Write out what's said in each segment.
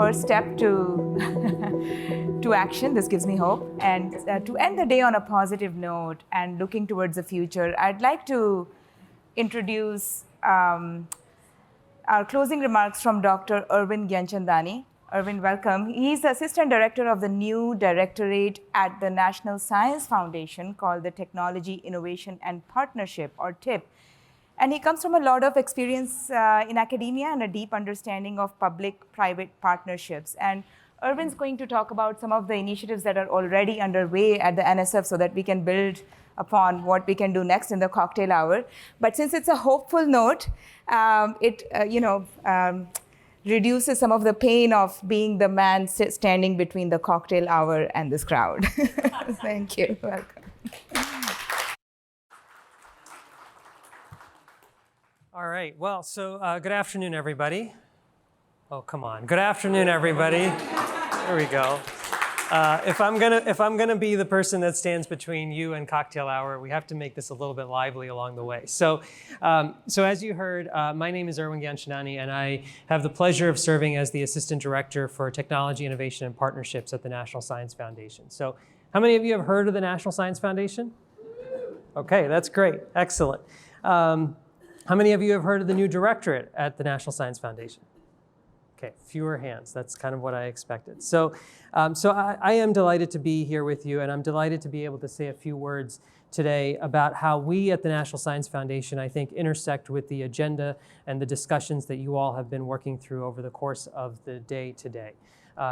first step to, to action. This gives me hope. And to end the day on a positive note and looking towards the future, I'd like to introduce our closing remarks from Dr. Arvind Gyanchandani. Arvind, welcome. He's the Assistant Director of the new directorate at the National Science Foundation called the Technology, Innovation and Partnership, or TIP. And he comes from a lot of experience in academia and a deep understanding of public-private partnerships. And Arvind's going to talk about some of the initiatives that are already underway at the NSF so that we can build upon what we can do next in the cocktail hour. But since it's a hopeful note, it reduces some of the pain of being the man standing between the cocktail hour and this crowd. Thank you. Welcome. All right. Well, so good afternoon, everybody. Oh, come on. Good afternoon, everybody. There we go. If I'm gonna be the person that stands between you and cocktail hour, we have to make this a little bit lively along the way. So as you heard, my name is Arvind Gyanchandani, and I have the pleasure of serving as the Assistant Director for Technology, Innovation, and Partnerships at the National Science Foundation. So how many of you have heard of the National Science Foundation? Okay, that's great. Excellent. How many of you have heard of the new directorate at the National Science Foundation? Okay, fewer hands. That's kind of what I expected. So I am delighted to be here with you, and I'm delighted to be able to say a few words today about how we at the National Science Foundation, I think, intersect with the agenda and the discussions that you all have been working through over the course of the day today.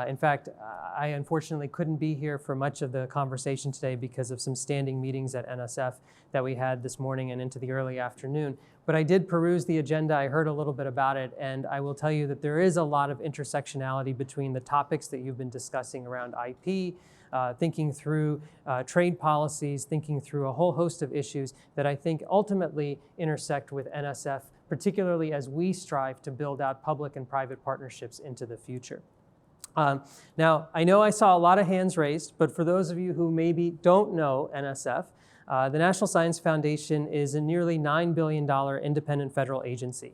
In fact, I unfortunately couldn't be here for much of the conversation today because of some standing meetings at NSF that we had this morning and into the early afternoon. But I did peruse the agenda, I heard a little bit about it, and I will tell you that there is a lot of intersectionality between the topics that you've been discussing around IP, thinking through trade policies, thinking through a whole host of issues that I think ultimately intersect with NSF, particularly as we strive to build out public and private partnerships into the future. Now, I know I saw a lot of hands raised, but for those of you who maybe don't know NSF, the National Science Foundation is a nearly $9 billion independent federal agency.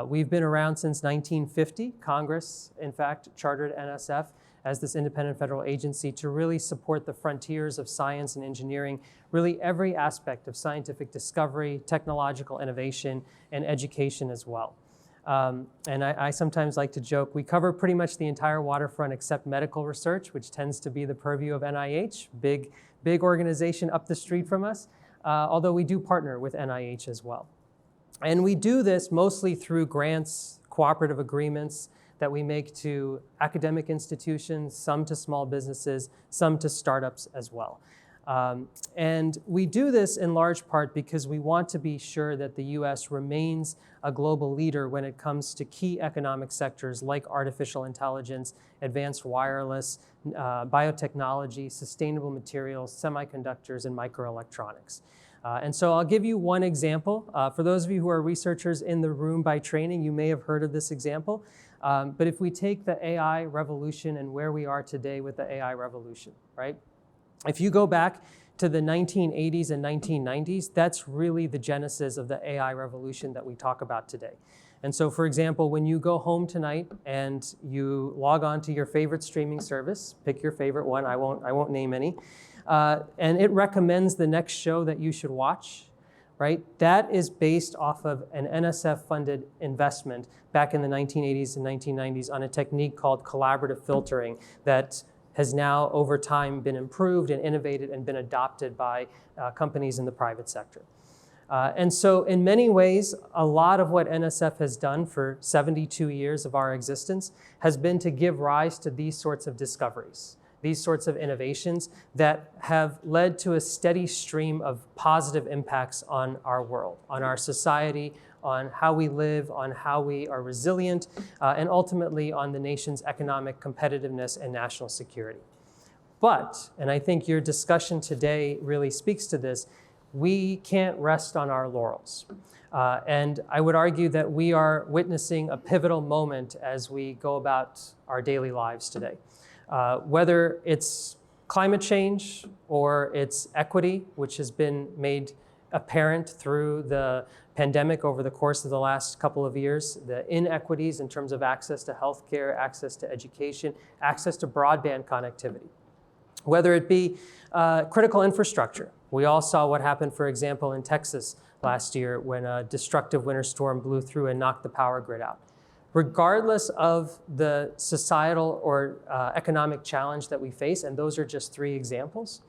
We've been around since 1950. Congress, in fact, chartered NSF as this independent federal agency to really support the frontiers of science and engineering, really every aspect of scientific discovery, technological innovation, and education as well. And I sometimes like to joke, we cover pretty much the entire waterfront except medical research, which tends to be the purview of NIH, big organization up the street from us, although we do partner with NIH as well. And we do this mostly through grants, cooperative agreements that we make to academic institutions, some to small businesses, some to startups as well. And we do this in large part because we want to be sure that the US remains a global leader when it comes to key economic sectors like artificial intelligence, advanced wireless, biotechnology, sustainable materials, semiconductors, and microelectronics. And so I'll give you one example. For those of you who are researchers in the room by training, you may have heard of this example. But if we take the AI revolution and where we are today with the AI revolution, right? If you go back to the 1980s and 1990s, that's really the genesis of the AI revolution that we talk about today. And so, for example, when you go home tonight and you log on to your favorite streaming service, pick your favorite one, I won't name any, and it recommends the next show that you should watch, right? That is based off of an NSF-funded investment back in the 1980s and 1990s on a technique called collaborative filtering that has now over time been improved and innovated and been adopted by companies in the private sector. And so in many ways, a lot of what NSF has done for 72 years of our existence has been to give rise to these sorts of discoveries, these sorts of innovations that have led to a steady stream of positive impacts on our world, on our society, on how we live, on how we are resilient, and ultimately on the nation's economic competitiveness and national security. But, and I think your discussion today really speaks to this, we can't rest on our laurels. And I would argue that we are witnessing a pivotal moment as we go about our daily lives today. Whether it's climate change or it's equity, which has been made apparent through the pandemic over the course of the last couple of years, the inequities in terms of access to healthcare, access to education, access to broadband connectivity. Whether it be critical infrastructure. We all saw what happened, for example, in Texas last year when a destructive winter storm blew through and knocked the power grid out. Regardless of the societal or economic challenge that we face, and those are just 3 examples,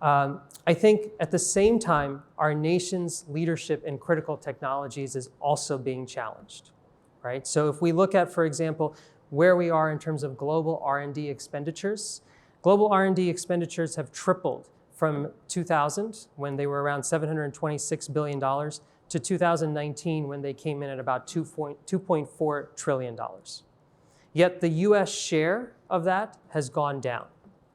I think at the same time, our nation's leadership in critical technologies is also being challenged, right? So if we look at, for example, where we are in terms of global R&D expenditures, global R&D expenditures have tripled from 2000, when they were around $726 billion, to 2019, when they came in at about $2.4 trillion. Yet the US share of that has gone down.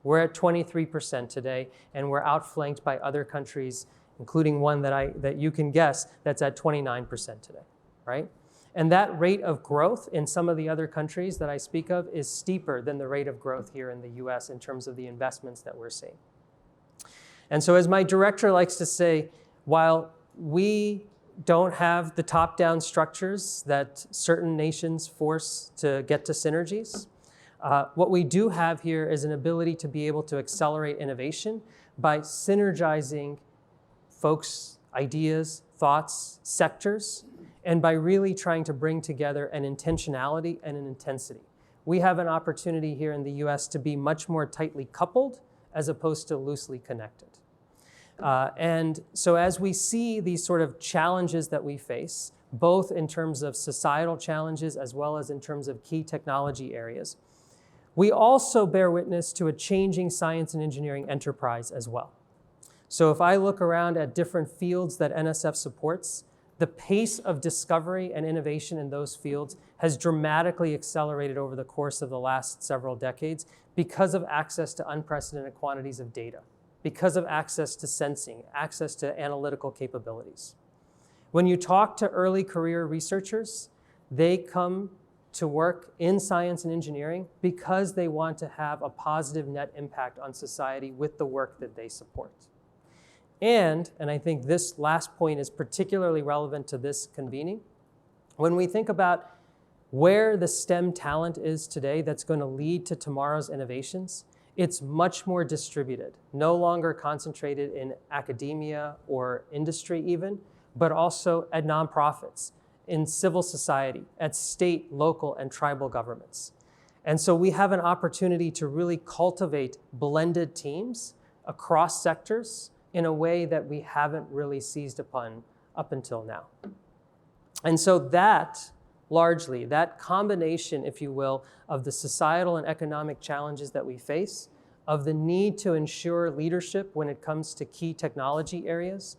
We're at 23% today, and we're outflanked by other countries, including one that you can guess that's at 29% today, right? And that rate of growth in some of the other countries that I speak of is steeper than the rate of growth here in the US in terms of the investments that we're seeing. And so as my director likes to say, while we don't have the top-down structures that certain nations force to get to synergies, what we do have here is an ability to be able to accelerate innovation by synergizing folks' ideas, thoughts, sectors, and by really trying to bring together an intentionality and an intensity. We have an opportunity here in the US to be much more tightly coupled as opposed to loosely connected. And so as we see these sort of challenges that we face, both in terms of societal challenges as well as in terms of key technology areas, we also bear witness to a changing science and engineering enterprise as well. So if I look around at different fields that NSF supports, the pace of discovery and innovation in those fields has dramatically accelerated over the course of the last several decades because of access to unprecedented quantities of data, because of access to sensing, access to analytical capabilities. When you talk to early career researchers, they come to work in science and engineering because they want to have a positive net impact on society with the work that they support. And I think this last point is particularly relevant to this convening, when we think about where the STEM talent is today that's going to lead to tomorrow's innovations, it's much more distributed, no longer concentrated in academia or industry even, but also at nonprofits, in civil society, at state, local, and tribal governments. And so we have an opportunity to really cultivate blended teams across sectors in a way that we haven't really seized upon up until now. And so that, largely, that combination, if you will, of the societal and economic challenges that we face, of the need to ensure leadership when it comes to key technology areas,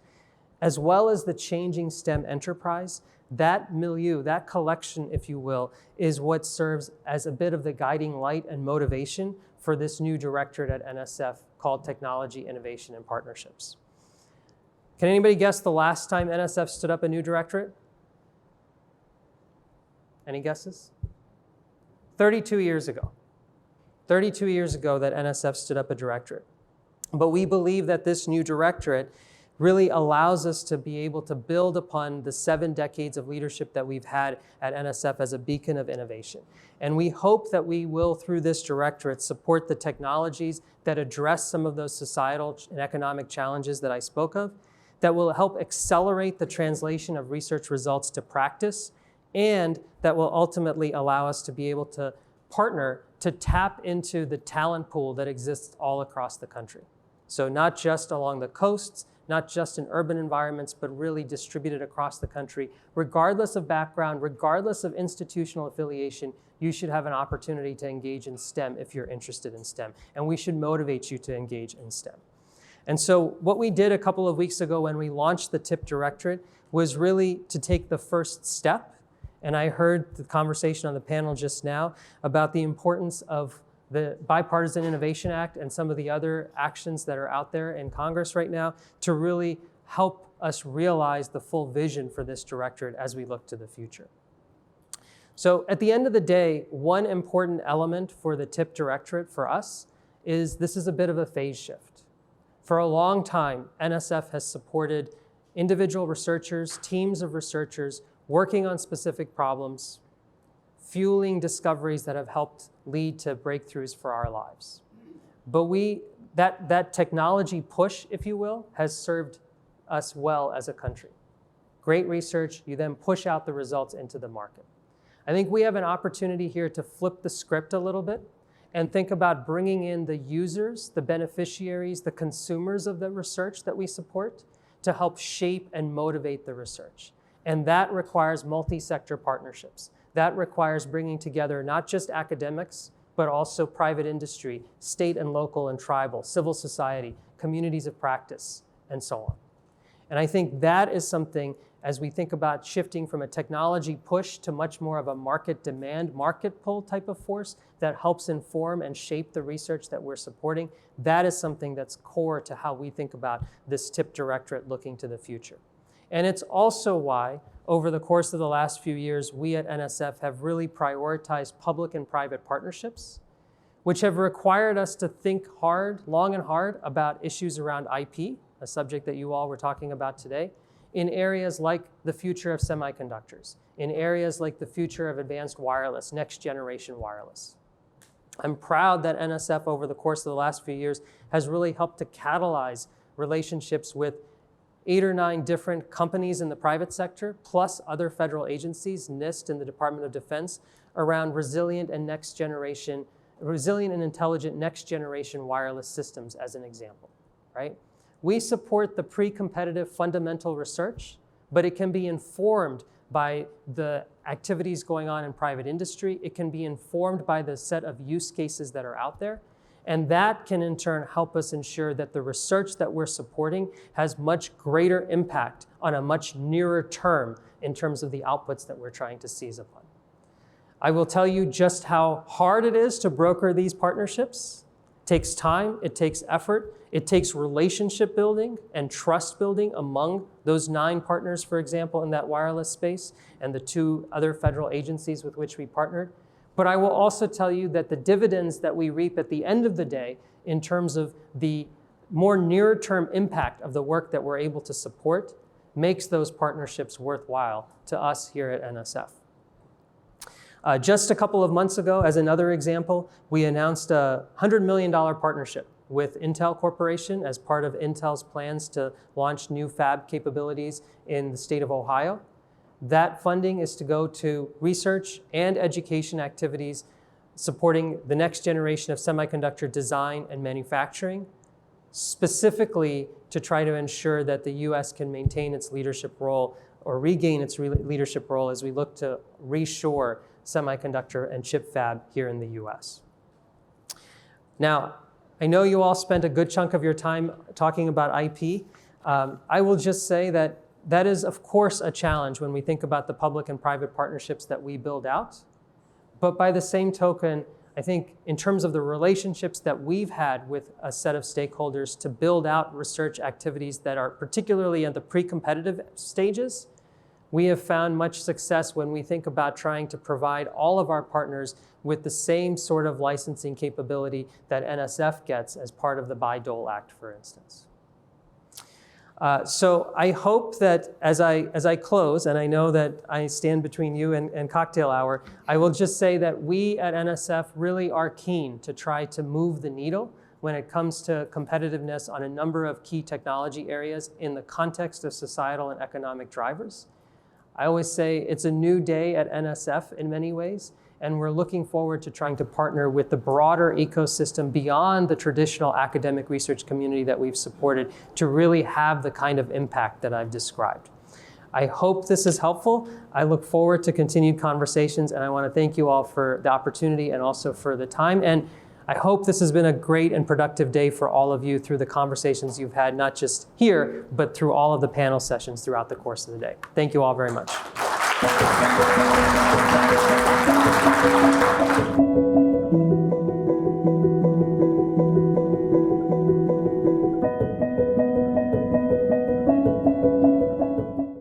as well as the changing STEM enterprise, that milieu, that collection, if you will, is what serves as a bit of the guiding light and motivation for this new directorate at NSF called Technology, Innovation, and Partnerships. Can anybody guess the last time NSF stood up a new directorate? Any guesses? 32 years ago. 32 years ago that NSF stood up a directorate. But we believe that this new directorate really allows us to be able to build upon the 7 decades of leadership that we've had at NSF as a beacon of innovation. And we hope that we will, through this directorate, support the technologies that address some of those societal and economic challenges that I spoke of, that will help accelerate the translation of research results to practice, and that will ultimately allow us to be able to partner to tap into the talent pool that exists all across the country. So not just along the coasts, not just in urban environments, but really distributed across the country. Regardless of background, regardless of institutional affiliation, you should have an opportunity to engage in STEM if you're interested in STEM. And we should motivate you to engage in STEM. And so what we did a couple of weeks ago when we launched the TIP Directorate was really to take the first step. And I heard the conversation on the panel just now about the importance of the Bipartisan Innovation Act and some of the other actions that are out there in Congress right now to really help us realize the full vision for this directorate as we look to the future. So at the end of the day, one important element for the TIP Directorate for us is this is a bit of a phase shift. For a long time, NSF has supported individual researchers, teams of researchers working on specific problems, fueling discoveries that have helped lead to breakthroughs for our lives. But that technology push, if you will, has served us well as a country. Great research, you then push out the results into the market. I think we have an opportunity here to flip the script a little bit and think about bringing in the users, the beneficiaries, the consumers of the research that we support to help shape and motivate the research. And that requires multi-sector partnerships. That requires bringing together not just academics, but also private industry, state and local and tribal, civil society, communities of practice, and so on. And I think that is something, as we think about shifting from a technology push to much more of a market demand, market pull type of force that helps inform and shape the research that we're supporting, that is something that's core to how we think about this TIP Directorate looking to the future. And it's also why, over the course of the last few years, we at NSF have really prioritized public and private partnerships, which have required us to think hard, long and hard, about issues around IP, a subject that you all were talking about today, in areas like the future of semiconductors, in areas like the future of advanced wireless, next generation wireless. I'm proud that NSF over the course of the last few years has really helped to catalyze relationships with 8 or 9 different companies in the private sector, plus other federal agencies, NIST and the Department of Defense, around resilient and intelligent next generation wireless systems as an example, right? We support the pre-competitive fundamental research, but it can be informed by the activities going on in private industry. It can be informed by the set of use cases that are out there. And that can in turn help us ensure that the research that we're supporting has much greater impact on a much nearer term in terms of the outputs that we're trying to seize upon. I will tell you just how hard it is to broker these partnerships. It takes time, it takes effort, it takes relationship building and trust building among those 9 partners, for example, in that wireless space, and the 2 other federal agencies with which we partnered. But I will also tell you that the dividends that we reap at the end of the day in terms of the more near-term impact of the work that we're able to support makes those partnerships worthwhile to us here at NSF. Just a couple of months ago, as another example, we announced a $100 million partnership with Intel Corporation as part of Intel's plans to launch new fab capabilities in the state of Ohio. That funding is to go to research and education activities supporting the next generation of semiconductor design and manufacturing, specifically to try to ensure that the US can maintain its leadership role or regain its leadership role as we look to reshore semiconductor and chip fab here in the US. Now, I know you all spent a good chunk of your time talking about IP. I will just say that that is, of course, a challenge when we think about the public and private partnerships that we build out. But by the same token, I think in terms of the relationships that we've had with a set of stakeholders to build out research activities that are particularly at the pre-competitive stages, we have found much success when we think about trying to provide all of our partners with the same sort of licensing capability that NSF gets as part of the Bayh-Dole Act, for instance. So I hope that as I close, and I know that I stand between you and cocktail hour, I will just say that we at NSF really are keen to try to move the needle when it comes to competitiveness on a number of key technology areas in the context of societal and economic drivers. I always say it's a new day at NSF in many ways, and we're looking forward to trying to partner with the broader ecosystem beyond the traditional academic research community that we've supported to really have the kind of impact that I've described. I hope this is helpful. I look forward to continued conversations, and I want to thank you all for the opportunity and also for the time. And I hope this has been a great and productive day for all of you through the conversations you've had, not just here, but through all of the panel sessions throughout the course of the day. Thank you all very much.